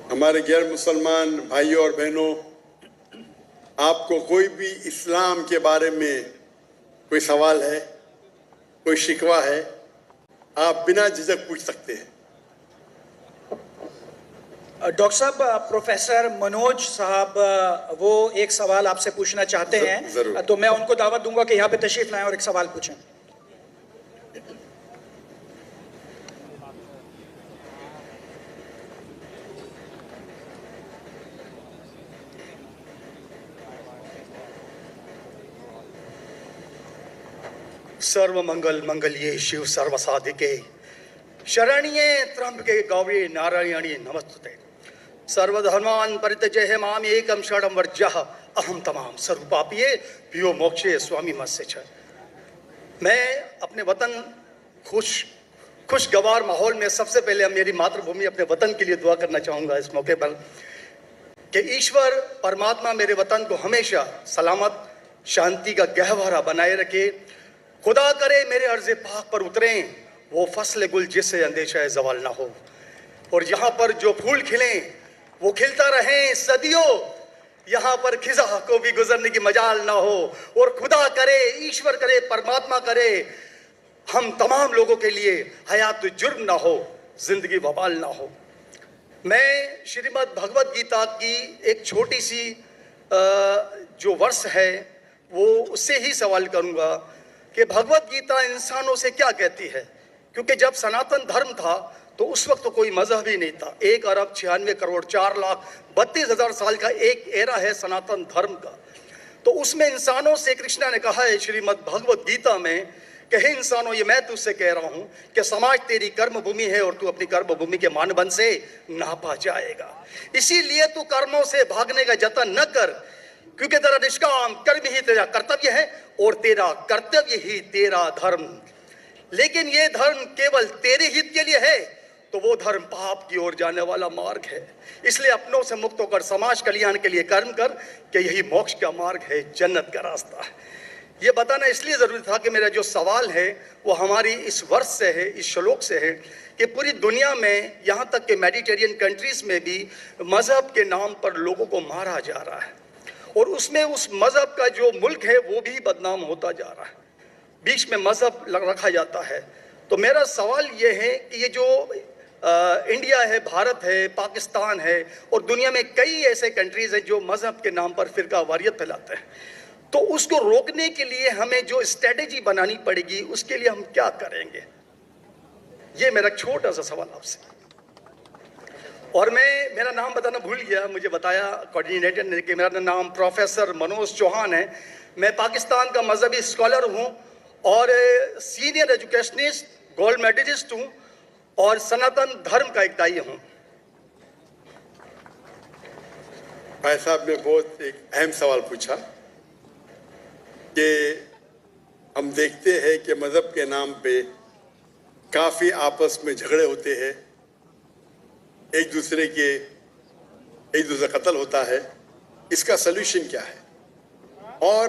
हमारे गैर मुसलमान भाइयों और बहनों, आपको कोई भी इस्लाम के बारे में कोई सवाल है, कोई शिकवा है, आप बिना झिझक पूछ सकते हैं। डॉक्टर साहब, प्रोफेसर मनोज साहब वो एक सवाल आपसे पूछना चाहते हैं, तो मैं उनको दावत दूंगा कि यहाँ पे तशरीफ लाएं और एक सवाल पूछें। सर्व मंगल मंगल्ये शिव सर्व साधिके शरण्ये त्र्यंबके गौरी नारायणी नमस्ते। सर्वधर्मान् परित्यज्य माम एकम शरणं व्रजः अहम तमाम सर्वपापिये भ्यो मोक्षे स्वामी मत्स्य छ। मैं अपने वतन खुशगवार माहौल में सबसे पहले मेरी मातृभूमि अपने वतन के लिए दुआ करना चाहूँगा इस मौके पर कि ईश्वर परमात्मा मेरे वतन को हमेशा सलामत शांति का गहवारा बनाए रखे। खुदा करे मेरे अर्ज़े पाक पर उतरें वो फसल गुल जिससे अंदेशा ज़वाल ना हो, और यहाँ पर जो फूल खिलें वो खिलता रहें सदियों, यहाँ पर खिजा को भी गुजरने की मजाल ना हो। और खुदा करे, ईश्वर करे, परमात्मा करे हम तमाम लोगों के लिए हयात जुर्म ना हो, जिंदगी वबाल ना हो। मैं श्रीमद् भगवत गीता की एक छोटी सी जो वर्ष है वो उससे ही सवाल करूँगा कि भगवत गीता इंसानों से क्या कहती है, क्योंकि जब सनातन धर्म था तो उस वक्त तो कोई मजहब ही नहीं था। 1 अरब 96 करोड़ 4,32,000 साल का एक एरा है सनातन धर्म का। तो उसमें इंसानों से कृष्णा ने कहा है श्रीमद् भगवत गीता में कि हे इंसानों, ये मैं तुझसे कह रहा हूँ कि समाज तेरी कर्म भूमि है और तू अपनी कर्म भूमि के मानदंड से नापा जाएगा। इसीलिए तू कर्मों से भागने का जतन न कर, क्योंकि तेरा निष्काम कर्म ही तेरा कर्तव्य है और तेरा कर्तव्य ही तेरा धर्म। लेकिन ये धर्म केवल तेरे हित के लिए है तो वो धर्म पाप की ओर जाने वाला मार्ग है। इसलिए अपनों से मुक्त होकर समाज कल्याण के लिए कर्म कर कि यही मोक्ष का मार्ग है, जन्नत का रास्ता है। ये बताना इसलिए ज़रूरी था कि मेरा जो सवाल है वो हमारी इस वर्ष से है, इस श्लोक से है कि पूरी दुनिया में, यहाँ तक कि मेडिटेरियन कंट्रीज़ में भी मज़हब के नाम पर लोगों को मारा जा रहा है, और उसमें उस मज़हब का जो मुल्क है वो भी बदनाम होता जा रहा है, बीच में मज़हब रखा जाता है। तो मेरा सवाल ये है कि ये जो इंडिया है, भारत है, पाकिस्तान है और दुनिया में कई ऐसे कंट्रीज़ हैं जो मज़हब के नाम पर फ़िरका वारियत फैलाते हैं, तो उसको रोकने के लिए हमें जो स्ट्रेटेजी बनानी पड़ेगी उसके लिए हम क्या करेंगे? ये मेरा छोटा सा सवाल आपसे। और मैं मेरा नाम बताना भूल गया, मुझे बताया कोऑर्डिनेटर ने कि मेरा नाम प्रोफेसर मनोज चौहान है। मैं पाकिस्तान का मजहबी स्कॉलर हूँ और सीनियर एजुकेशनिस्ट, गोल्ड मेडलिस्ट हूँ और सनातन धर्म का एक दाई हूँ। भाई साहब ने बहुत एक अहम सवाल पूछा कि हम देखते हैं कि मज़हब के नाम पे काफ़ी आपस में झगड़े होते हैं, एक दूसरे का कत्ल होता है। इसका सल्यूशन क्या है? और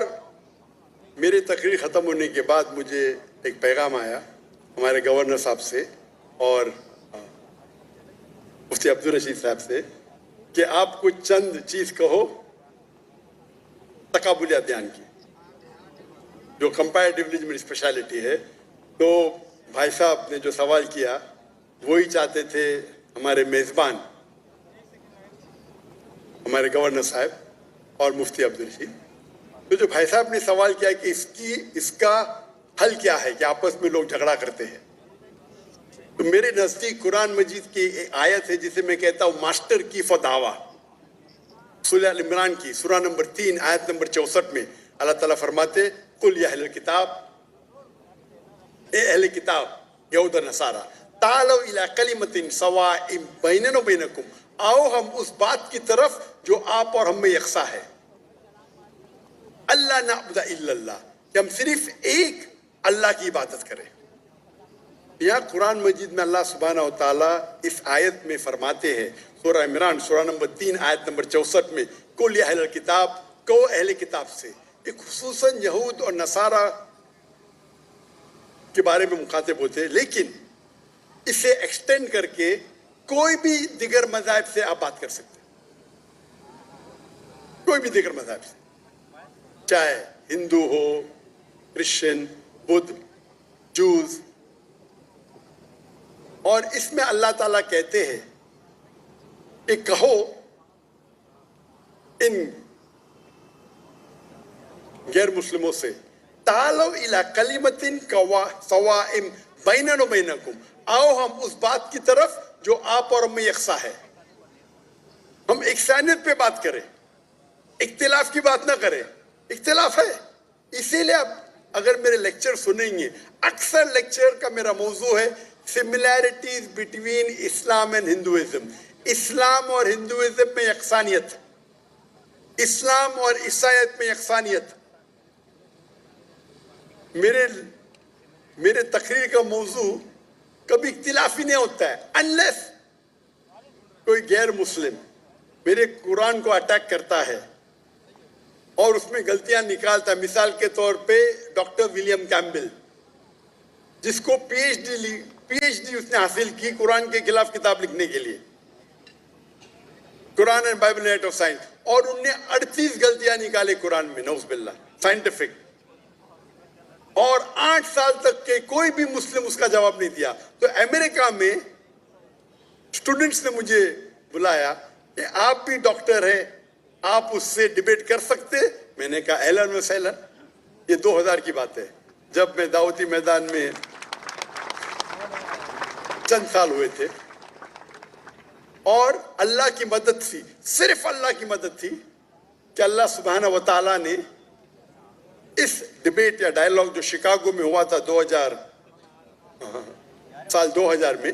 मेरे तकरीर ख़त्म होने के बाद मुझे एक पैगाम आया हमारे गवर्नर साहब से और मुफ्ती अब्दुल रशीद साहब से कि आप कुछ चंद चीज़ कहो तकाबुलियत ध्यान की, जो कंपैरेटिवली मेरी स्पेशलिटी है। तो भाई साहब ने जो सवाल किया वही चाहते थे हमारे मेज़बान, हमारे गवर्नर साहब और मुफ्ती अब्दुल रशीद। तो जो भाई साहब ने सवाल किया कि इसका हल क्या है कि आपस में लोग झगड़ा करते हैं, तो मेरे नज़दीक कुरान मजीद की एक आयत है जिसे मैं कहता हूँ मास्टर की फदावा, सूरह अल इमरान की सूरह नंबर 3 आयत नंबर 64 में अल्लाह ताला फरमाते कुल या अहले किताब, ए अहले किताब यहूद और नसारा, तालो इला कलिमतिन सवाइम बैनना व बैनकुम, आओ हम उस बात की तरफ जो आप और हम में यकसा है। अल्लाह नअबुद इल्लल्लाह, कि हम सिर्फ एक अल्लाह की इबादत करें। यहाँ कुरान मजीद में अल्लाह सुब्हानहू व तआला इस आयत में फरमाते हैं, सूरह इमरान सूरह नंबर 3 आयत नंबर 64 में, कुल या अहले किताब, को अहले किताब से, खुसूसन यहूद और नसारा کے بارے میں مخاطب ہوتے ہیں، لیکن اسے ایکسٹینڈ کر کے کوئی بھی دیگر مذاہب سے آپ بات کر سکتے ہیں، کوئی بھی دیگر مذہب سے، چاہے ہندو ہو، کرسچن، بدھ، جوز. اور اس میں اللہ تعالیٰ کہتے ہیں کہ کہو ان غیر مسلموں سے تعالوا الی کلمۃ سواء بیننا و بینکم، آؤ ہم اس بات کی طرف جو آپ اور ہم میں یکساں ہے. ہم یکسانیت پہ بات کریں، اختلاف کی بات نہ کریں. اختلاف ہے، اسی لیے آپ اگر میرے لیکچر سنیں گے، اکثر لیکچر کا میرا موضوع ہے similarities between Islam and Hinduism. اسلام اور ہندوازم میں یکسانیت، اسلام اور عیسائیت میں یکسانیت. میرے تقریر کا موضوع کبھی اختلافی نہیں ہوتا ہے، انلیس کوئی غیر مسلم میرے قرآن کو اٹیک کرتا ہے اور اس میں غلطیاں نکالتا ہے. مثال کے طور پہ ڈاکٹر ولیم کیمبل، جس کو پی ایچ ڈی اس نے حاصل کی قرآن کے خلاف کتاب لکھنے کے لیے، Quran and Bible at of science, اور انہوں نے 38 غلطیاں نکالے قرآن میں، نعوذ باللہ، سائنٹیفک. اور 8 سال تک کے کوئی بھی مسلم اس کا جواب نہیں دیا. تو امریکہ میں اسٹوڈنٹس نے مجھے بلایا کہ آپ بھی ڈاکٹر ہیں، آپ اس سے ڈیبیٹ کر سکتے. میں نے کہا اہلاً و سہلاً. یہ 2000 کی بات ہے، جب میں دعوتی میدان میں چند سال ہوئے تھے، اور اللہ کی مدد تھی، صرف اللہ کی مدد تھی کہ اللہ سبحانہ و تعالیٰ نے اس ڈیبیٹ یا ڈائیلاگ جو شکاگو میں ہوا تھا 2000 میں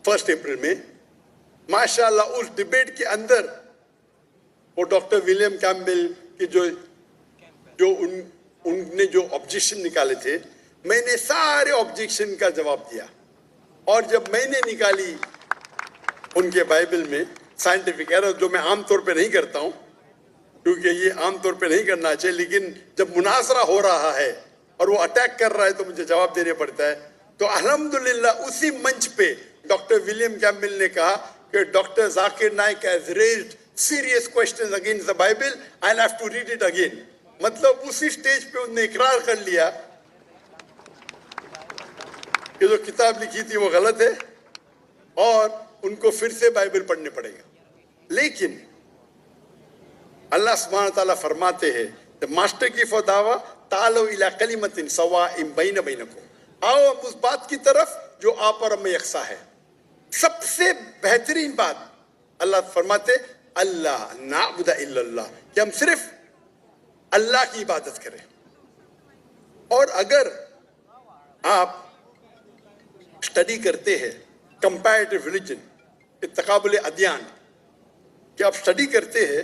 1 اپریل میں، ماشاءاللہ اس ڈیبیٹ کے اندر وہ ڈاکٹر ولیم کیمبل کی جو ان نے جو آبجیکشن نکالے تھے، میں نے سارے آبجیکشن کا جواب دیا. اور جب میں نے نکالی ان کے بائبل میں سائنٹیفک ایرر، جو میں عام طور پہ نہیں کرتا ہوں کیونکہ یہ عام طور پہ نہیں کرنا چاہیے، لیکن جب مناظرہ ہو رہا ہے اور وہ اٹیک کر رہا ہے تو مجھے جواب دینے پڑتا ہے. تو الحمدللہ اسی منچ پہ ڈاکٹر ولیم کیمبل نے کہا کہ doctor Zakir Naik has raised serious questions against the Bible, I'll have to read it again. مطلب اسی سٹیج پہ انہوں نے اقرار کر لیا کہ جو کتاب لکھی تھی وہ غلط ہے اور ان کو پھر سے بائبل پڑھنے پڑے گا. لیکن اللہ سبحانہ تعالیٰ فرماتے ہیں ماسٹر کی دعویٰ تعالوا الی کلمۃ سواء بین بینکم، آؤ ہم اس بات کی طرف جو آپ اور ہم میں یکساں ہے. سب سے بہترین بات اللہ فرماتے اللہ نعبد الا اللہ، کہ ہم صرف اللہ کی عبادت کریں. اور اگر آپ اسٹڈی کرتے ہیں کمپیریٹیو ریلیجن، تقابل ادیان، کہ آپ اسٹڈی کرتے ہیں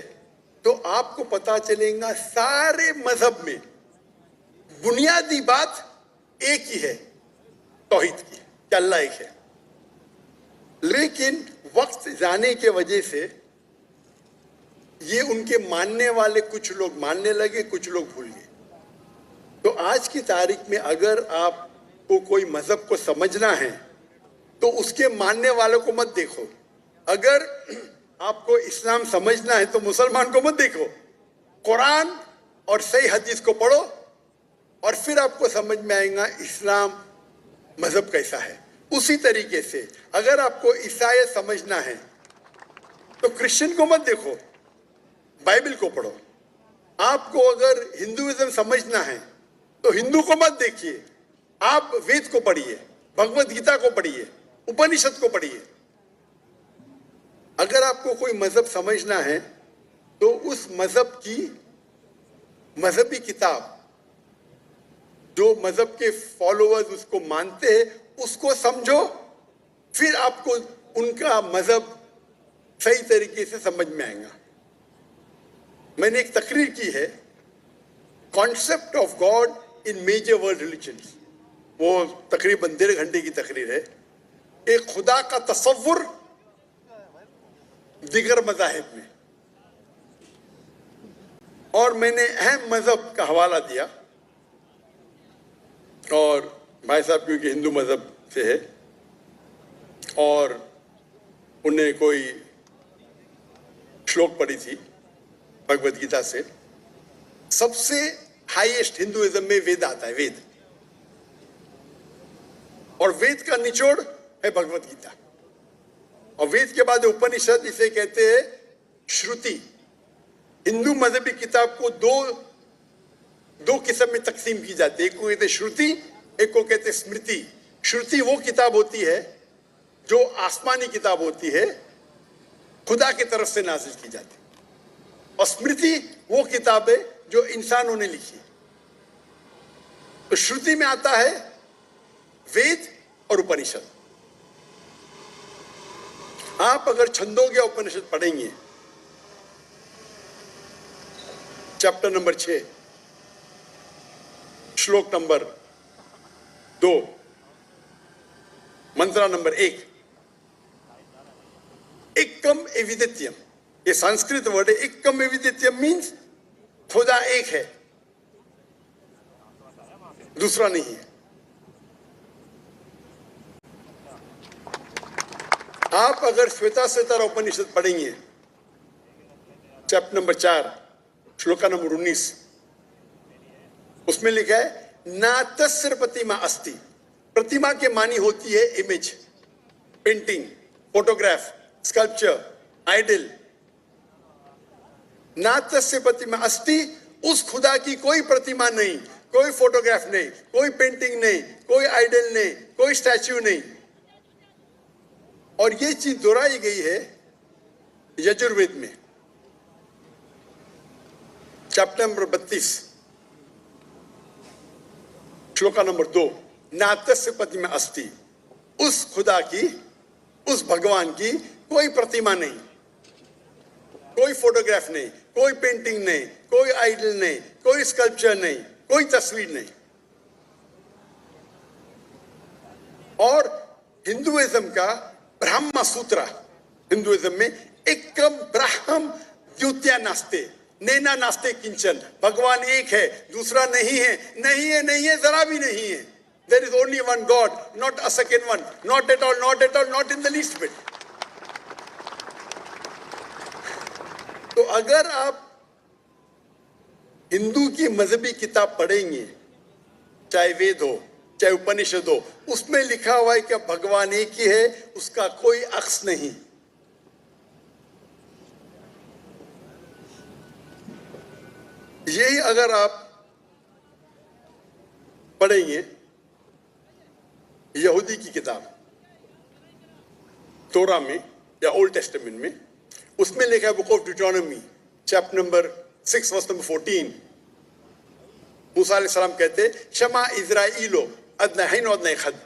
تو آپ کو پتا چلے گا سارے مذہب میں بنیادی بات ایک ہی ہے، توحید کی، کہ اللہ ایک ہے. لیکن وقت جانے کی وجہ سے یہ ان کے ماننے والے کچھ لوگ ماننے لگے، کچھ لوگ بھول گئے. تو آج کی تاریخ میں اگر آپ کو کوئی مذہب کو سمجھنا ہے تو اس کے ماننے والوں کو مت دیکھو. اگر آپ کو اسلام سمجھنا ہے تو مسلمان کو مت دیکھو، قرآن اور صحیح حدیث کو پڑھو اور پھر آپ کو سمجھ میں آئے گا اسلام مذہب کیسا ہے. اسی طریقے سے اگر آپ کو عیسائیت سمجھنا ہے تو کرسچن کو مت دیکھو، بائبل کو پڑھو. آپ کو اگر ہندوازم سمجھنا ہے تو ہندو کو مت دیکھیے، آپ وید کو پڑھیے، بھگوت گیتا کو پڑھیے، اپنشد کو پڑھیے. اگر آپ کو کوئی مذہب سمجھنا ہے تو اس مذہب کی مذہبی کتاب جو مذہب کے فالوورز اس کو مانتے ہیں اس کو سمجھو، پھر آپ کو ان کا مذہب صحیح طریقے سے سمجھ میں آئے گا. میں نے ایک تقریر کی ہے concept of god in major world religions, وہ تقریباً 1.5 گھنٹے کی تقریر ہے، ایک خدا کا تصور دیگر مذاہب میں. اور میں نے اہم مذہب کا حوالہ دیا اور भाई साहब क्योंकि हिंदू मजहब से है और उन्हें कोई श्लोक पढ़ी थी भगवत गीता से, सबसे हाईएस्ट हिंदुइज्म में वेद आता है, वेद, और वेद का निचोड़ है भगवत गीता, और वेद के बाद उपनिषद, इसे कहते हैं श्रुति। हिंदू मजहबी किताब को दो किस्म में तकसीम की जाती है, एक को कहते हैं श्रुति, एक को कहते हैं स्मृति। श्रुति वो किताब होती है जो आसमानी किताब होती है, खुदा की तरफ से नाजिल की जाती है, और स्मृति वो किताब है जो इंसानों ने लिखी है। तो श्रुति में आता है वेद और उपनिषद। आप अगर छंदोग्य उपनिषद पढ़ेंगे, चैप्टर नंबर 6, श्लोक नंबर 2, मंत्र नंबर 1, एकम एविदित्यम, ये संस्कृत वर्ड है। एकम एविदित्यम मीन्स खुदा एक है, दूसरा नहीं है। आप अगर श्वेताश्वेतर उपनिषद पढ़ेंगे, चैप्टर नंबर 4, श्लोका नंबर 19, उसमें लिखा है ना तस्य प्रतिमा अस्ति। प्रतिमा के मानी होती है image, painting, photograph, sculpture, idol. ना तस्य प्रतिमा अस्ति, उस खुदा की कोई प्रतिमा नहीं, कोई फोटोग्राफ नहीं, कोई पेंटिंग नहीं, कोई आइडल नहीं, कोई स्टैच्यू नहीं। और ये चीज दोहराई गई है यजुर्वेद में, चैप्टर नंबर 32, श्लोका नंबर 2, ना तस्य प्रतिमा अस्ति, उस खुदा की, उस भगवान की कोई प्रतिमा नहीं, कोई फोटोग्राफ नहीं, कोई पेंटिंग नहीं, कोई आइडल नहीं, कोई स्कल्पचर नहीं, कोई तस्वीर नहीं। और हिंदुइज्म का ब्रह्म सूत्र, हिंदुइज्म में एकम ब्रह्म द्वितीया नास्ते, नैना नास्ते किंचन, भगवान एक है, दूसरा नहीं है, नहीं है, नहीं है, जरा भी नहीं है। There is only one God, not a second one, not at all, not at all, not in the least bit. तो अगर आप हिंदू की मजहबी किताब पढ़ेंगे, चाहे वेद हो, चाहे उपनिषद हो, उसमें लिखा हुआ है कि भगवान एक ही है, उसका कोई अक्स नहीं। यही अगर आप पढ़ेंगे यहूदी की किताब तोरा में या ओल्ड टेस्टामेंट में, उसमें लिखा है book of Deuteronomy, chapter number 6, verse number 14, Musa अलैहिस्सलाम कहते हैं शमा इज़राइलो अदनहैन वदनहद।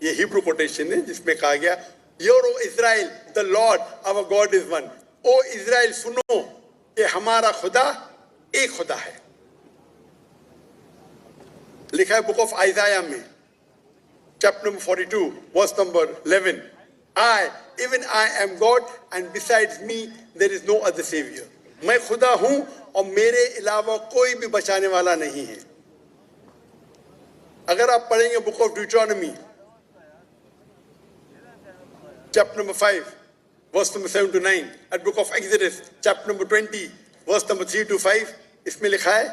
ये हिब्रू कोटेशन है जिसमें कहा गया योर O Israel the lord our god is one. O Israel सुनो कि हमारा खुदा एक खुदा है। लिखा है बुक ऑफ आइजाया में, chapter number 42, verse number 11, even I am God and besides me there is no other savior। मैं खुदा हूं और मेरे अलावा कोई भी बचाने वाला नहीं है। अगर आप पढ़ेंगे book of ड्यूटोनॉमी, chapter number 5, verse number 7 to 9, and book of Exodus, chapter number 20, verse number 3 to 5, इसमें लिखा है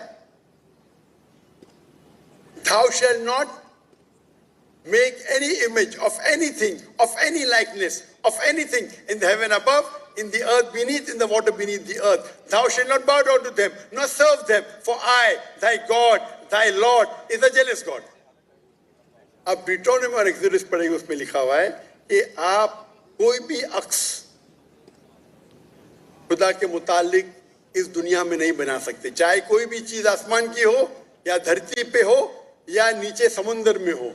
thou shalt not make any image of anything, of any likeness, of anything in the heaven above, in the earth beneath, in the water beneath the earth. Thou shalt not bow down to them, nor serve them, for I, thy God, thy Lord, is a jealous God. अब ड्यूटोनॉमी और exodus पढ़ेंगे, उसमें लिखा हुआ है कि आप कोई भी अक्स खुदा के मुतालिक इस दुनिया में नहीं बना सकते, चाहे कोई भी चीज आसमान की हो या धरती पे हो या नीचे समुद्र में हो।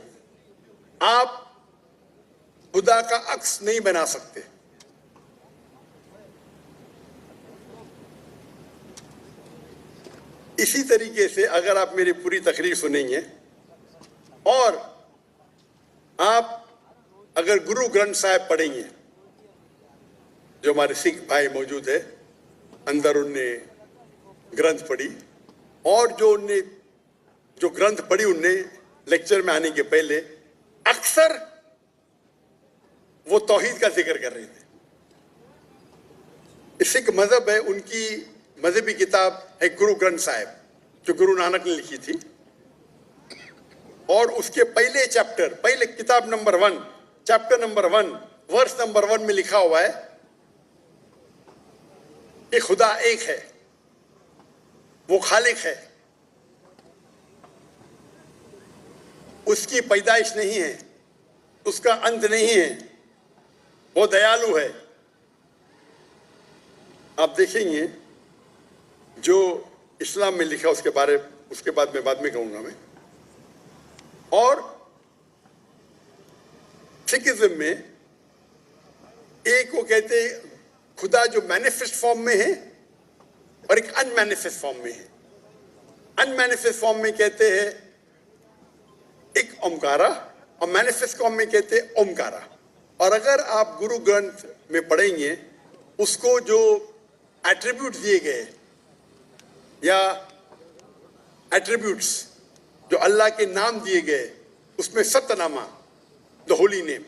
आप खुदा का अक्स नहीं बना सकते। इसी तरीके से अगर आप मेरी पूरी तकरीर सुनेंगे और आप अगर गुरु ग्रंथ साहिब पढ़ेंगे, जो हमारे सिख भाई मौजूद है अंदर, उनने ग्रंथ पढ़ी और जो ग्रंथ पढ़ी उनने लेक्चर में आने के पहले अक्सर वो तौहीद का जिक्र कर रहे थे। सिख मजहब है, उनकी मजहबी किताब है गुरु ग्रंथ साहिब, जो गुरु नानक ने लिखी थी, और उसके पहले चैप्टर, पहले किताब number 1, chapter number 1, verse number 1 में लिखा हुआ है कि खुदा एक है, वो खालिक है, उसकी पैदाइश नहीं है, उसका अंत नहीं है, वो दयालु है। आप देखेंगे जो इस्लाम में लिखा उसके बाद में कहूंगा मैं। और सिखिज्म में एक वो कहते हैं खुदा जो मैनिफेस्ट फॉर्म में है और एक अनमैनिफेस्ट फॉर्म में है। अनमैनिफेस्ट फॉर्म में कहते हैं एक ओमकारा और मैनिफेस्ट फॉर्म में कहते हैं ओमकारा। और अगर आप गुरु ग्रंथ में पढ़ेंगे उसको जो एट्रीब्यूट दिए गए या एट्रीब्यूट्स जो अल्लाह के नाम दिए गए, उसमें सतनामा, द होली नेम,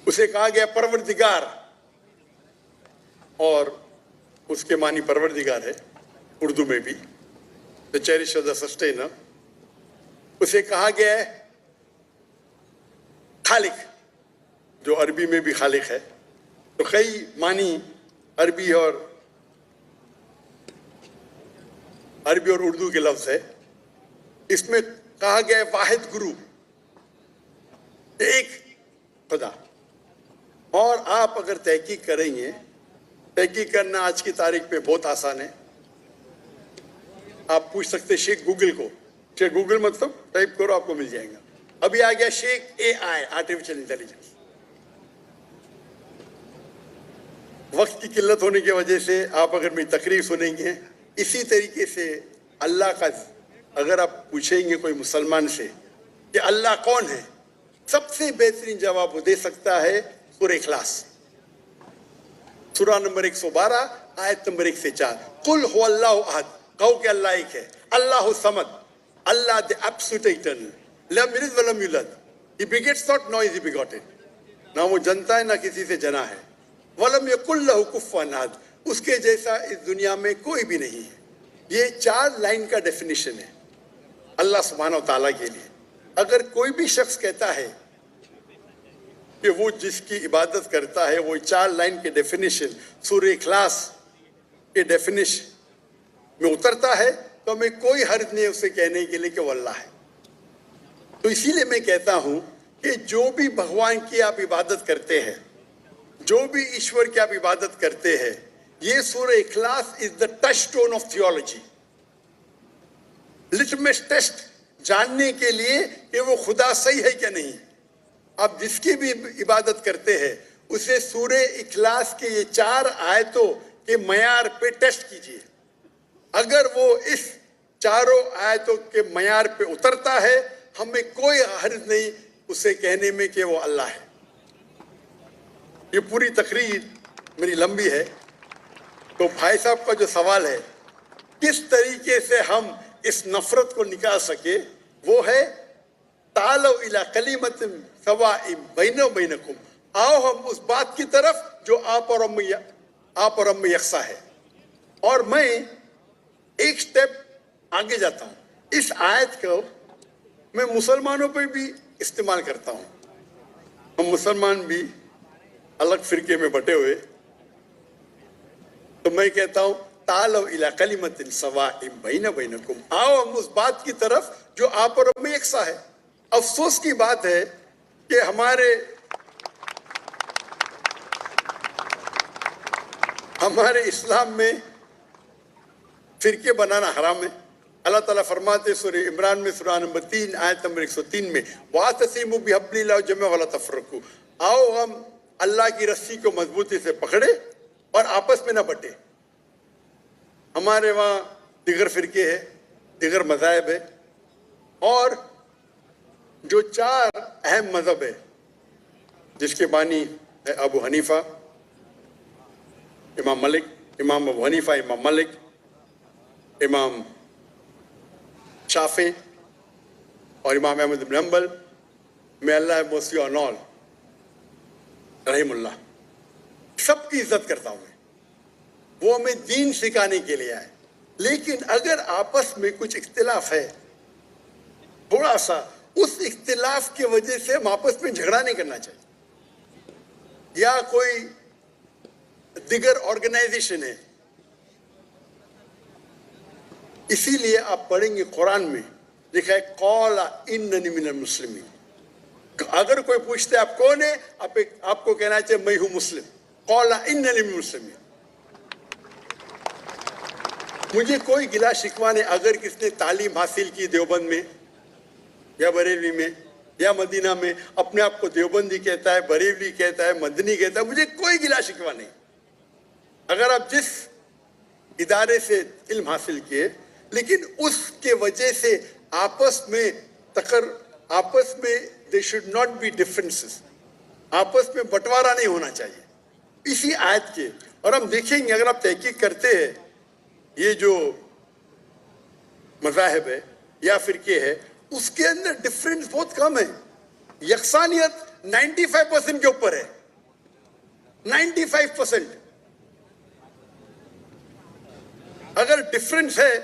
उसे कहा गया परवरदिगार, और उसके मानी परवरदिगार है उर्दू में भी, द चेरिशर, द सस्टेनर। उसे कहा गया है खालिक, जो अरबी में भी खालिक है। तो कई मानी अरबी और उर्दू के लफ्ज है। इसमें कहा गया है वाहिद गुरु, एक खुदा। और आप अगर तहकीक करेंगे, तहकीक करना आज की तारीख पे बहुत आसान है। आप पूछ सकते शेख गूगल को, शेख गूगल मतलब टाइप करो आपको मिल जाएगा। अभी आ गया शेख AI, आर्टिफिशियल इंटेलिजेंस। वक्त की किल्लत होने की वजह से आप अगर मेरी तकरीर सुनेंगे, इसी तरीके से अल्लाह का अगर आप पूछेंगे कोई मुसलमान से कि अल्लाह कौन है, सबसे बेहतरीन जवाब वो दे सकता है सूरह इखलास, सूरह नंबर 112, आयत नंबर 1 से 4। कुल हुवल्लाहु अहद, कहो कि अल्लाह एक है। अल्लाहु समद, अल्लाह द एब्सोल्यूट इटर्नल, लम यलिद व लम यूलद, he begets not, not is he begotten, ना वो जनता है ना किसी से जना है। वलम यकुल लहु कुफुवन अहद, उसके जैसा इस दुनिया में कोई भी नहीं है। ये 4 लाइन का डेफिनेशन है अल्लाह सुब्हानहू व तआला के लिए। अगर कोई भी शख्स कहता है कि वो जिसकी इबादत करता है वो 4 लाइन के डेफिनेशन सूरह इखलास के डेफिनेशन में उतरता है, तो हमें कोई हर्ज नहीं उसे कहने के लिए कि वो अल्लाह है। तो इसीलिए मैं कहता हूं कि जो भी भगवान की आप इबादत करते हैं, जो भी ईश्वर की आप इबादत करते हैं, ये Surah Ikhlas is the touchstone of theology, litmus test जानने के लिए कि वो खुदा सही है क्या नहीं। आप जिसकी भी इबादत करते हैं उसे सूरह इखलास के ये 4 आयतों के मयार पे टेस्ट कीजिए। अगर वो इस 4 आयतों के मयार पे उतरता है, हमें कोई हर्ज नहीं उसे कहने में कि वो अल्लाह है। ये पूरी तकरीर मेरी लंबी है, तो भाई साहब का जो सवाल है किस तरीके से हम इस नफरत को निकाल सके, वो है तालो इला कलिमतिन सवाइम बैना व बैनकुम, आओ हम उस बात की तरफ जो आप और हम में यकसा है। और मैं एक स्टेप आगे जाता हूं, इस आयत को मैं मुसलमानों पर भी इस्तेमाल करता हूं। हम मुसलमान भी अलग फिरके में बटे हुए, तो मैं कहता हूं तालो इला कलिमतिन सवाइम बैना व बैनकुम, आओ हम उस बात की तरफ जो आप और हम में यकसा है। अफसोस की बात है कि हमारे इस्लाम में फिरके बनाना हराम है। अल्लाह ताला फरमाते सूरह इमरान में सूरह नंबर 3 आयत नंबर 103 में, वातसिमु बिहब्लिल्लाहि जमीअन वला तफरकू, आओ हम अल्लाह की रस्सी को मजबूती से पकड़े और आपस में ना बटे। हमारे वहाँ दिगर फिरके है, दिगर मज़ाहिब है, और जो 4 अहम मजहब है जिसके बानी है अबू हनीफा, इमाम मलिक, इमाम अबू हनीफा, इमाम मलिक, इमाम शाफी और Imam Ahmad bin Hanbal, may Allah have mercy on all, रहीमुल्लाह, सबकी इज्जत करता हूं मैं। वो हमें दीन सिखाने के लिए आए। लेकिन अगर आपस में कुछ इख्तिलाफ है थोड़ा सा, उस इख्तिलाफ की वजह से हम आपस में झगड़ा नहीं करना चाहिए। या कोई दिगर ऑर्गेनाइजेशन है, इसीलिए आप पढ़ेंगे कुरान में लिखा है कौला इन्ननी मिनल मुस्लिमीन। अगर कोई पूछते आप कौन है, आपको कहना चाहिए मैं हूं मुस्लिम। कौला इन्ननी मिनल मुस्लिमीन। मुझे कोई गिला शिकवा नहीं अगर किसने तालीम हासिल की देवबंद में या बरेली में या मदीना में, अपने आप को देवबंदी कहता है, बरेली कहता है, मदनी कहता है, मुझे कोई गिला शिकवा नहीं। अगर आप जिस इदारे से इल्म हासिल किए, लेकिन उसके वजह से आपस में they should not be differences, आपस में बंटवारा नहीं होना चाहिए इसी आयत के। और हम देखेंगे अगर आप तहकीक करते हैं, ये जो मज़ाहिब है या फिरके है, उसके अंदर डिफरेंस बहुत कम है। यकसानियत 95% के ऊपर है, 95%। अगर डिफरेंस है,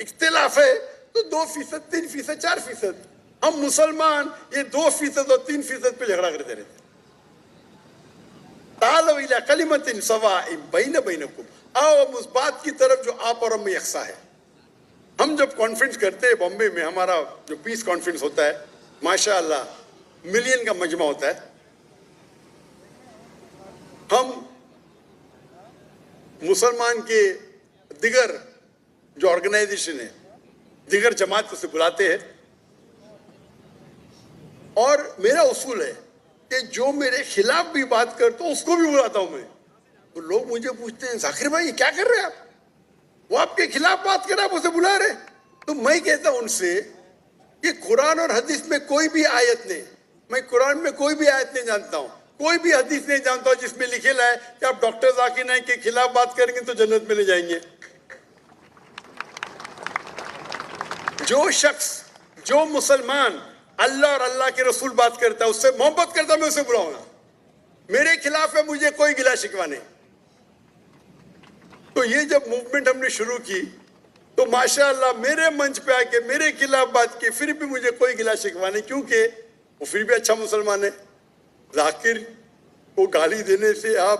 इख्तिलाफ है, तो 2%, 3%, 4%। हम मुसलमान ये 2% और 3% पे झगड़ा करते रहते। तालो इला कलिमतिन सवाइम बैन बैनकुम, आओ हम उस बात की तरफ जो आप और हम में यकसा है। हम जब कॉन्फ्रेंस करते हैं बॉम्बे में, हमारा जो पीस कॉन्फ्रेंस होता है, माशाअल्लाह मिलियन का मजमा होता है। हम मुसलमान के दिगर जो ऑर्गेनाइजेशन है, दिगर जमात से बुलाते हैं, और मेरा उसूल है कि जो मेरे खिलाफ भी बात करता हूं उसको भी बुलाता हूं मैं। तो लोग मुझे पूछते हैं जाकिर भाई क्या कर रहे हैं आप, वो आपके खिलाफ बात कर रहा है, आप उसे बुला रहे। तो मैं कहता हूं उनसे कि कुरान और हदीस में कोई भी आयत नहीं, मैं कुरान में कोई भी आयत नहीं जानता हूं, कोई भी हदीस नहीं जानता हूं जिसमें लिखेला है कि आप डॉक्टर जाकिर नाइक के खिलाफ बात करेंगे तो जन्नत में ले जाएंगे। जो शख्स, जो मुसलमान अल्लाह और अल्लाह के रसूल बात करता है, उससे मोहब्बत करता है, मैं उसे बुलाऊंगा। मेरे खिलाफ है, मुझे कोई गिला शिकवा नहीं। तो ये जब मूवमेंट हमने शुरू की तो माशाअल्लाह मेरे मंच पे आके मेरे खिलाफ बात की, फिर भी मुझे कोई गिला शिकवा नहीं, क्योंकि वो फिर भी अच्छा मुसलमान है। जाकिर को गाली देने से आप